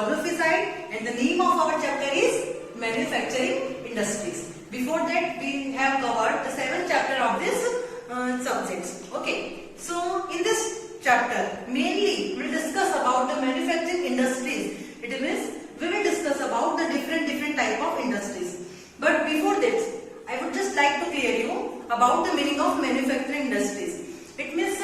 geography side, and the name of our chapter is manufacturing industries. Before that, we have covered the 7th chapter of this subjects. Okay, so in this chapter, mainly we will discuss about the manufacturing industries. It means we will discuss about the different type of industries. But before that, I would just like to clear you about the meaning of manufacturing industries. It means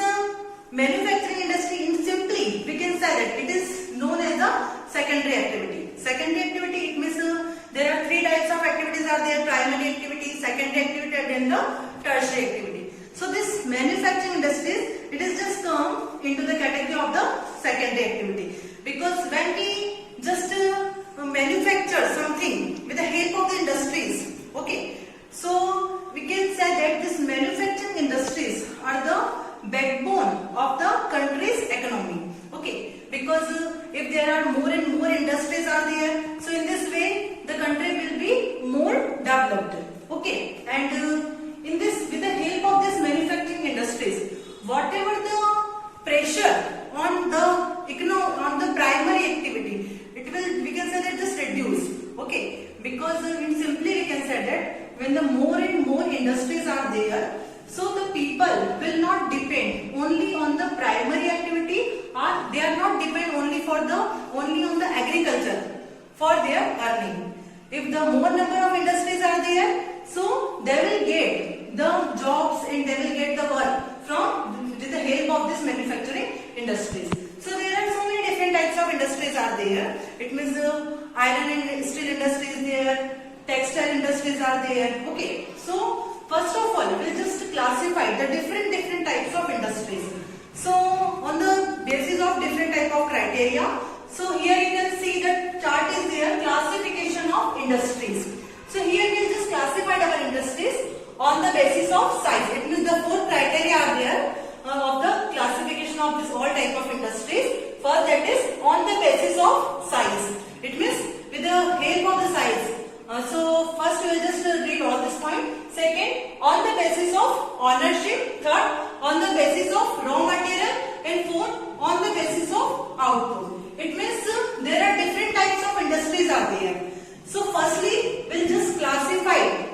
manufacturing industry, in simply we can say that it is known as a secondary activity. Secondary activity, it means there are 3 types of activities are there: primary activity, secondary activity, and then the tertiary activity. So this manufacturing industries, it is just come into the category of the secondary activity, because when we just manufacture something with the help of the industries, okay, so we can say that this manufacturing industries are the backbone of the country's economy. Okay, because if there are more and more industries are there, so in this way the country will be more developed. Okay, and in this, with the help of this manufacturing industries, whatever the pressure on the primary activity, it will, we can say that, just reduce. Okay, because in simply we can say that when the more and more industries are there, so the people will not depend only on the primary activity, or they are not depend only on the agriculture for their earning. If the more number of industries are there, so they will get the jobs and they will get the work from with the help of this manufacturing industries. So there are so many different types of industries are there. It means iron and steel industries is there, textile industries are there. Okay, so first of all, we'll just classify the different types of industries. So on the basis of different type of criteria, so here you can see the chart is there, classification of industries. So here we'll just classify our industries on the basis of size. It means the 4 criteria are there of the classification of this all type of industries. First, that is on the basis of size. It means with the help of the size. So first we will just read all this point. Second, on the basis of ownership. Third, on the basis of raw material. And fourth, on the basis of output. It means there are different types of industries are there. So firstly, we'll just classify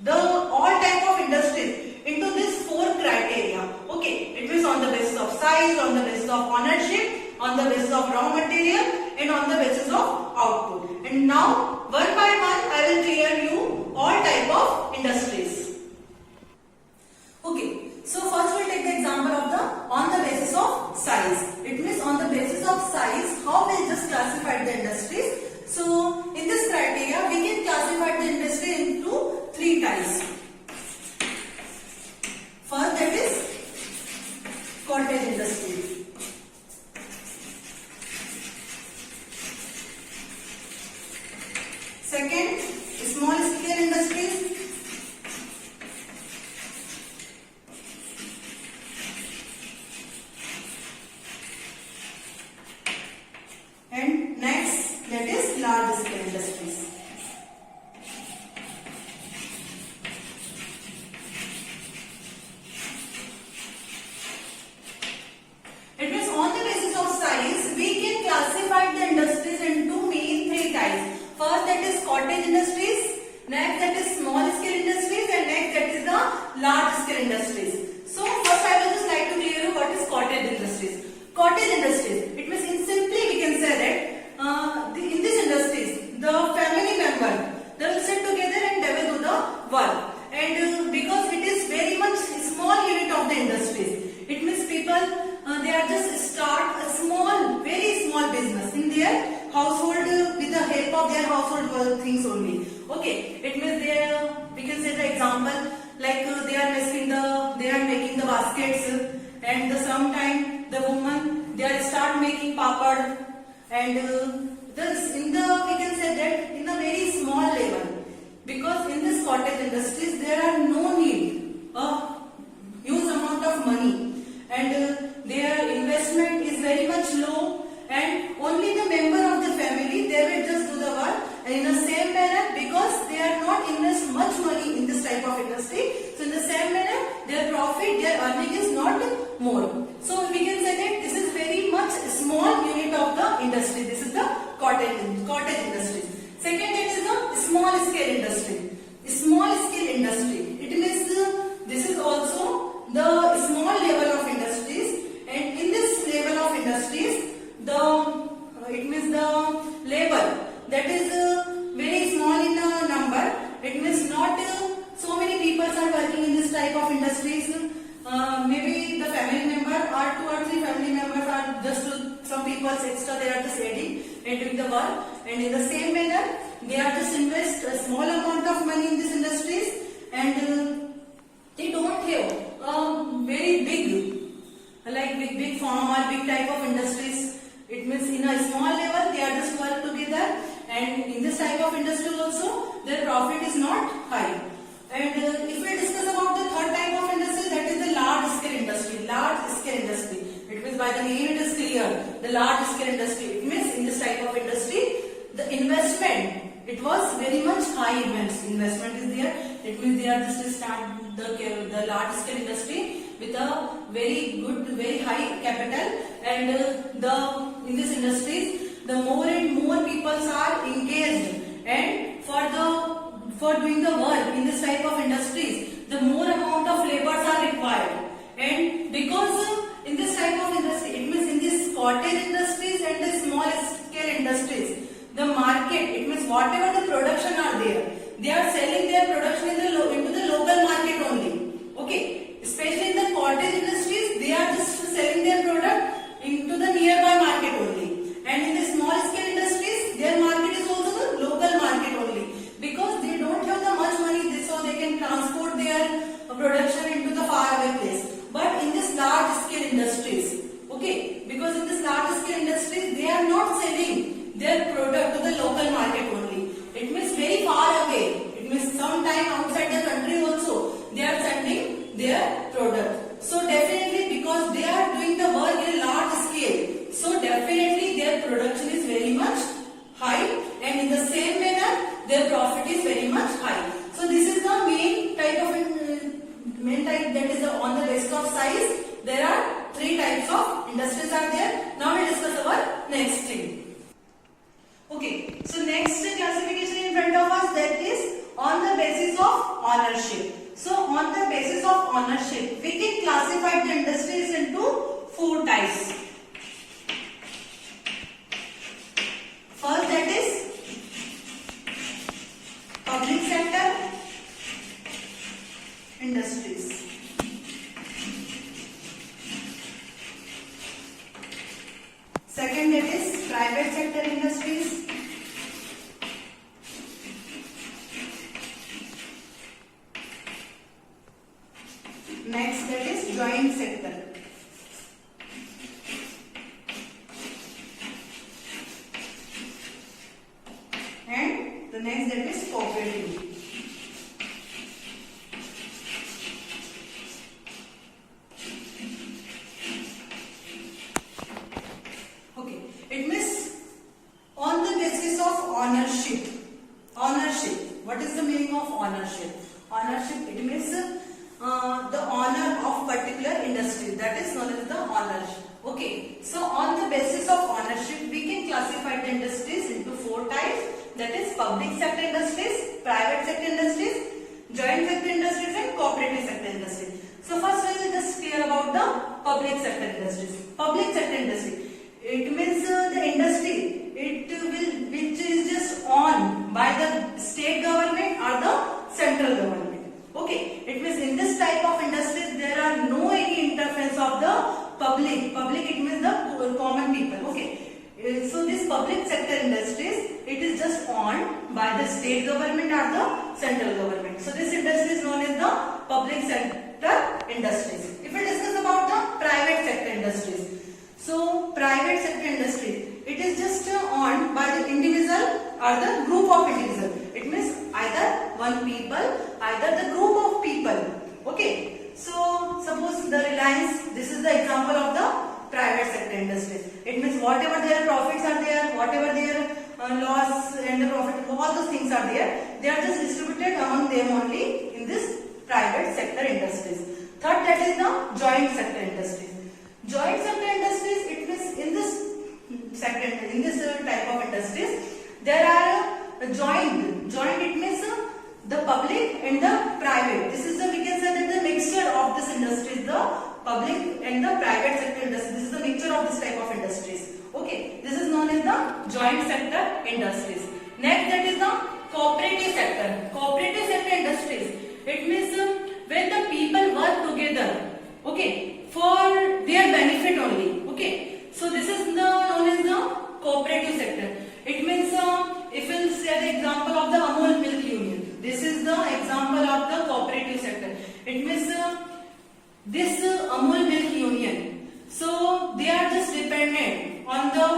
the all type of industries into these 4 criteria. Okay, it means on the basis of size, on the basis of ownership, on the basis of raw material, and on the basis of output. And now, one by one, I will clear you all type of industries. Okay, so first we'll take the example of the on the basis of size. It means on the basis of size, how we'll just classify the industries. So in this criteria, we can classify the industry into 3 types. First, that is cottage industry. Second, small scale industries. And next, that is large scale industries. It means on the basis of size, we can classify the industries into main 3 types. First, that is cottage industries. Next, that is small scale industries. And next, that is the large scale industries. So first, I will just like to clear you what is cottage industries. Cottage industries, it means in simply we can say that in these industries, the family member, they will sit together and they will do the work. And because it is very much small unit of the industries, it means people, they are just start a small, very small business in their household with the help of their household things only. Okay, it means we can say the example like they are making the baskets, and sometime the woman, they are start making papad, and we can say that in a very small level, because in this cottage industries there are no need of huge amount of money, and their investment is very much low, and only the member of the family, they will just do the work, and in the same manner, because they are not invest much money in this type of industry, so in the same manner their profit, their earning is not more. So we can say that this is very much small unit of the industry. This is the cottage industries. Second, that is the small scale industry. Small scale industry, it means this is also the small level of industries, and in this level of industries it means the labor that is very small in number. It means not so many people are working in this type of industries. Maybe the family member or 2 or 3 family members are just some people extra, they are just adding and doing the work, and in the same manner they are just invest a small amount of money in these industries, and they don't have very big like big farm or big type of industries. It means in a small level they are just work together, and in this type of industry also their profit is not high. And if we discuss about the third type of industry, that is the large scale industry. Large scale industry, it means by the name it is clear, the large scale industry. It means in this type of industry the investment, it was very much high. Investment is there. It means they are just to start the large scale industry with a very good, very high capital, and in this industries the more and more people are engaged, and for doing the work in this type of industries the more amount of labors are required. And because in this type of industry, it means in these cottage industries and the small scale industries, the market, it means whatever the production are there, they are selling their production into the local market only. Okay, especially in the cottage industries, they are just selling their product into the nearby market only, and in the small scale industries their market is also the local market only, because they don't have the much money so they can transport their production into the far away place. But in this large scale industries, okay, because in this large scale industries they are not selling their product to the local market only. It means very far away. It means sometime outside the country also they are sending their product. So definitely, because they are doing the work in a large scale, so definitely their production is very much high, and in the same manner their profit is very much high. So this is the main type, that is on the basis of size. There are 3 types of industries are there. Now we discuss our next thing. Okay, so next classification in front of us, that is on the basis of ownership. So on the basis of ownership we can classify the industries into 4 types. First, that is public sector industries. Second, that is private sector industries. Next, that is joint sector. And the next, that is cooperative. Okay, it means on the basis of ownership. Ownership. What is the meaning of ownership? Ownership, it means the owner of particular industry, that is known as the owner. Okay, so on the basis of ownership we can classify the industries into 4 types, that is public sector industries, private sector industries, joint sector industries, and cooperative sector industries. So first we will just clear about the public sector industries. Public sector industry, it means the industry which is just owned by the state government or the central government. Okay, it means in this type of industries there are no any interference of the public. Public, it means the common people. Okay, so this public sector industries, it is just owned by the state government or the central government. So this industry is known as the public sector industries. If we discuss about the private sector industries, so private sector industries, it is just owned by the individual or the group of individual. It means either one people, either the group of people. Okay, so suppose the Reliance, this is the example of the private sector industries. It means whatever their profits are there, whatever their loss and the profit, all those things are there, they are just distributed among them only in this private sector industries. Third, that is the joint sector industries. Joint sector industries, it means in this sector, in this type of industry, there are joint. Joint, it means the public and the private. This is the, we can say that the mixture of this industry is the public and the private sector industry. This is the mixture of this type of industries. Okay, this is known as the joint sector industries. Next, that is the cooperative sector. Cooperative sector industries, it means when the people work together, okay, for their benefit only. Okay, so this is the known as the cooperative sector. It means if we'll say the example of the Amul Milk Union, this is the example of the cooperative sector. It means this Amul Milk Union, so they are just dependent on the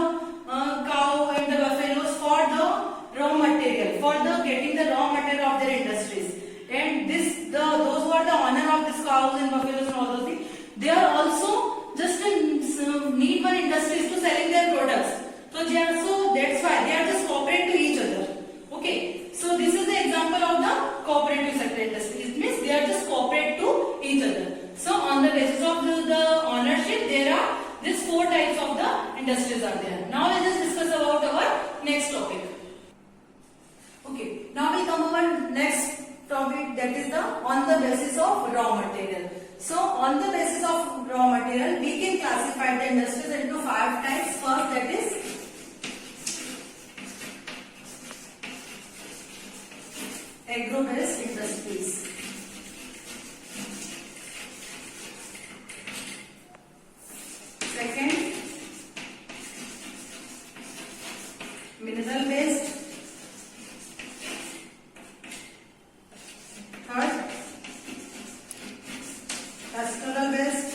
cow and the buffaloes for the raw material, for the getting the raw material of their industries. And this, those who are the owner of these cows and buffaloes and all those things, they are also just need one industries to selling their products. So that's why they are just cooperate to each other. Okay, so this is the example of the cooperative sector industry. It means they are just cooperate to each other. So on the basis of the ownership, there are these 4 types of the industries are there. Now let us discuss about our next topic. Okay, now we come our next topic, that is the on the basis of raw material. So on the basis of raw material, we can classify the industries into 5 types. First, that is agro-based industries. Second, mineral-based. Third, pastoral-based.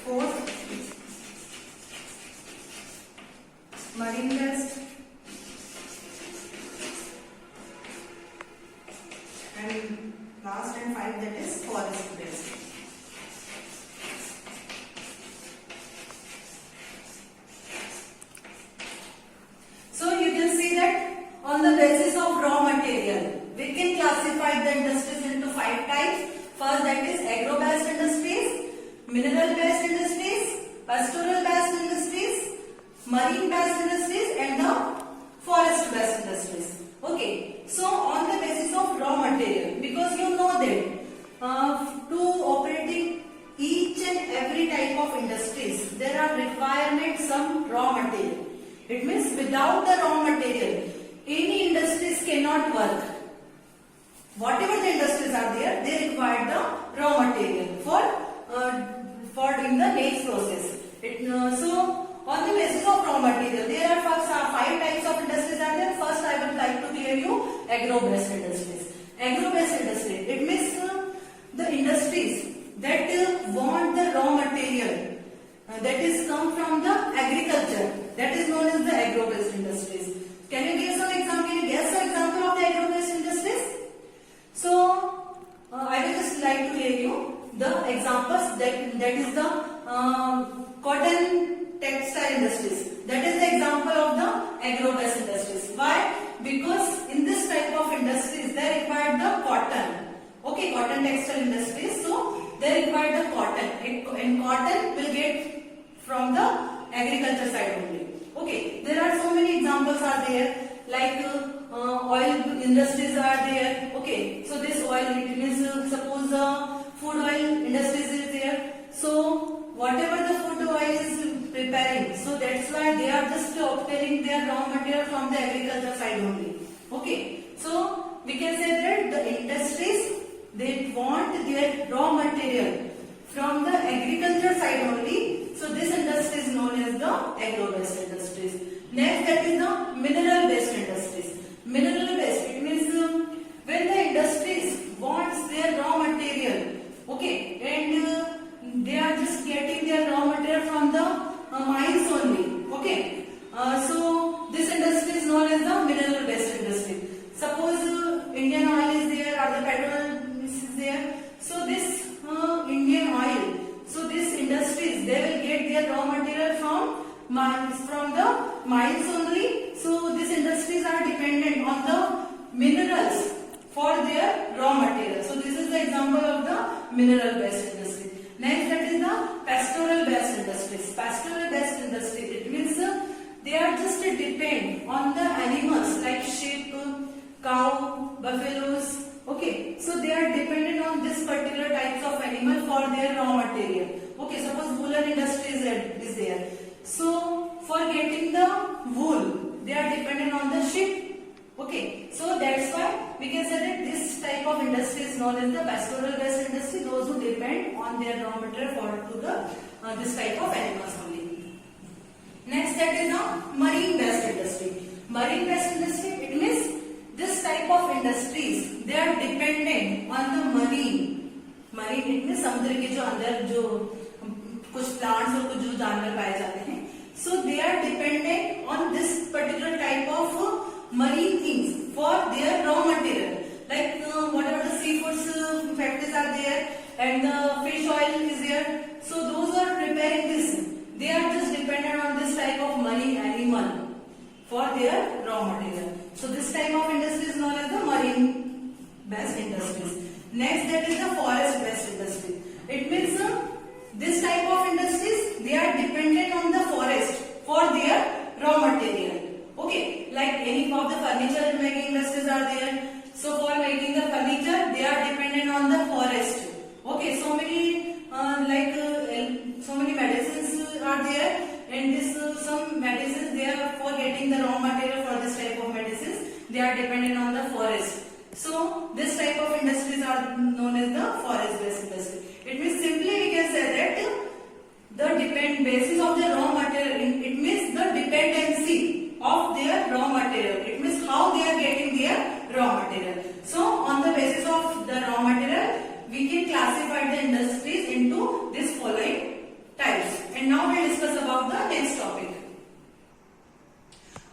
Fourth, marine-based. And last and 5, that is forest-based. So you can see that on the basis of raw material, we can classify the industries into 5 types. First, that is agro-based industries, mineral-based industries, pastoral-based industries, marine-based industries, and the forest-based industries. Okay, so on the basis of raw material, because you know that to operating each and every type of industries, there are requirements some raw material. It means without the raw material, any industries cannot work. Whatever the industries are there, they require the raw material for doing the next process. So on the basis of raw material, there are first 5 types of industries are there. First, I would like to clear you agro-based industries. Agro-based industry, it means the industries that want the raw material that is come from the agriculture. That is known as the agro-based industries. Can you give some example? Can you guess some example of the agro-based industries? So I will just like to tell you the examples. That is the cotton textile industries. That is the example of the agro-based industries. Why? Because in this type of industries they require the cotton. Okay, cotton textile industries. So they require the cotton, and cotton will get from the agriculture side only. Okay, there are so many examples are there, like oil industries are there. Okay, so this oil, it means suppose food oil industries is there. So whatever the food oil is preparing, so that's why they are just obtaining their raw material from the agriculture side only. Okay, so we can say that the industries, they want their raw material from the agriculture side only. So this industry is known as the agro-based industries. Next, that is the mineral-based industries. Mineral-based, it means when the industries wants their raw material, okay, and they are just getting their raw material from the mines only. Okay, so this industry is known as the mineral-based industry. Suppose Indian oil is there or the petrol is there. So this Indian oil, so these industries, they will get their raw material from the mines only. So these industries are dependent on the minerals for their raw material. So this is the example of the mineral based industry. Next, that is the pastoral based industries. depend on the animals like sheep, cow, buffaloes. Okay, so they are dependent on this particular types of animal for their raw material. Okay, suppose woolen industry is there. So for getting the wool, they are dependent on the sheep. Okay, so that's why we can say that this type of industry is known as the pastoral based industry. Those who depend on their raw material for this type of animals only. Next, that is the marine based industry. Marine based industry, it means this type of industries, they are dependent on the marine. Marine it means समुद्र के जो अंदर जो कुछ plants और कुछ जो जानवर पाए जाते हैं. So they are dependent on this particular type of marine things for their raw material. Like whatever the seafoods factories are there and the fish oil is there. So those are preparing this. They are just dependent on this type of marine animal for their raw material. So this type of industry is known as the marine based industries. Next, that is the forest based industry. It means this type of industries, they are dependent on the forest for their raw material. Okay, like any of the furniture making industries are there. So for making the furniture, they are dependent on the forest. Okay, so many so many medicines are there, and this some medicines they are for getting the raw material for this type of medicines. They are dependent on the forest. So this type of industries are known as the forest based industry. It means simply we can say that the basis of the raw material. It means the dependency of their raw material. It means how they are getting their raw material. So on the basis of the raw material, we can classify the industries into this following types. And now we'll discuss about the next topic.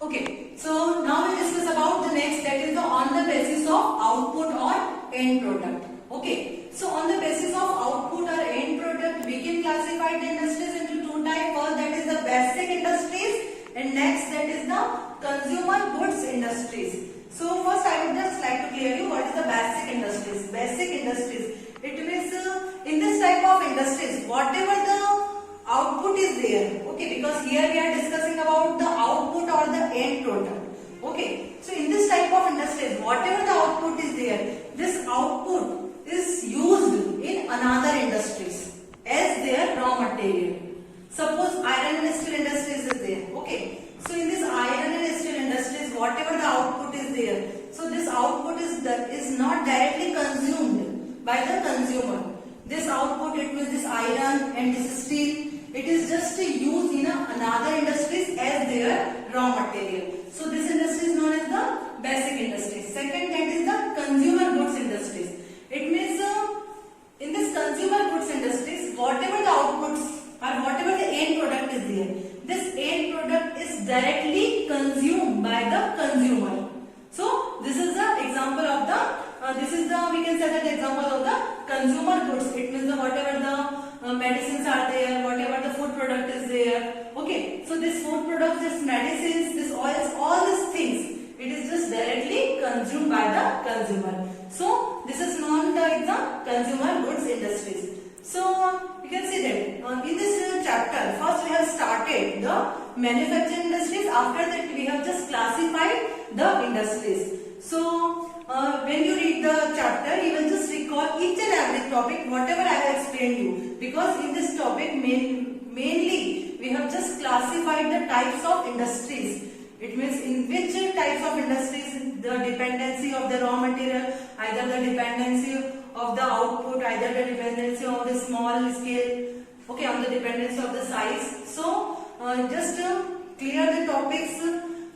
Okay, so now we'll discuss about the next, that is the on the basis of output or end product. Okay, so on the basis of output or end product, we can classify the industries into two types. First, that is the basic industries, and next, that is the consumer goods industries. So first, I would just like to clear you what is the basic industries. Basic industries, it means in this type of industries, whatever the output is there. Okay, because here we are discussing about the output or the end product. Okay, so in this type of industries, whatever the output is there, this output is used in another industries as their raw material. Suppose iron and steel industries is there. Okay, so in this iron and steel industries, whatever the output is there, so this output is not directly consumed by the consumer. This output, it means this iron and this steel, it is just used in another industries as their raw material. So this industry is known as the basic industries. Second, that is the consumer goods industries. It means in this consumer goods industries, whatever the outputs or whatever the end product is there, this end product is directly consumed by the consumer. So this is the example of the we can say that the example of the consumer goods. It means whatever the medicines are there, whatever the food product is there. Okay, so this food products, this medicines, this oils, all these things, it is just directly consumed by the consumer. So this is known as the consumer goods industries. So you can see that in this chapter, first we have started the manufacturing industries. After that, we have just classified the industries. So when you read the chapter, you will just recall each and every topic, whatever I have explained you. Because in this topic, mainly we have just classified the types of industries. It means in which types of industries the dependency of the raw material, either the dependency of the output, either the dependency of the small scale, okay, on the dependency of the size. So just clear the topics,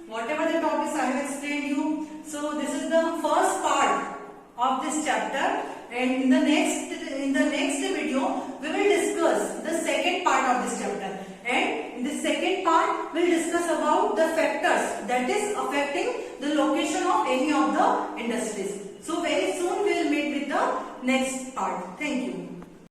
whatever the topics I have explained you. So this is the first part of this chapter, and in the next video we will discuss the second part of this chapter. And in the second part, we will discuss about the factors that is affecting the location of any of the industries. So very soon we will meet with the next part. Thank you.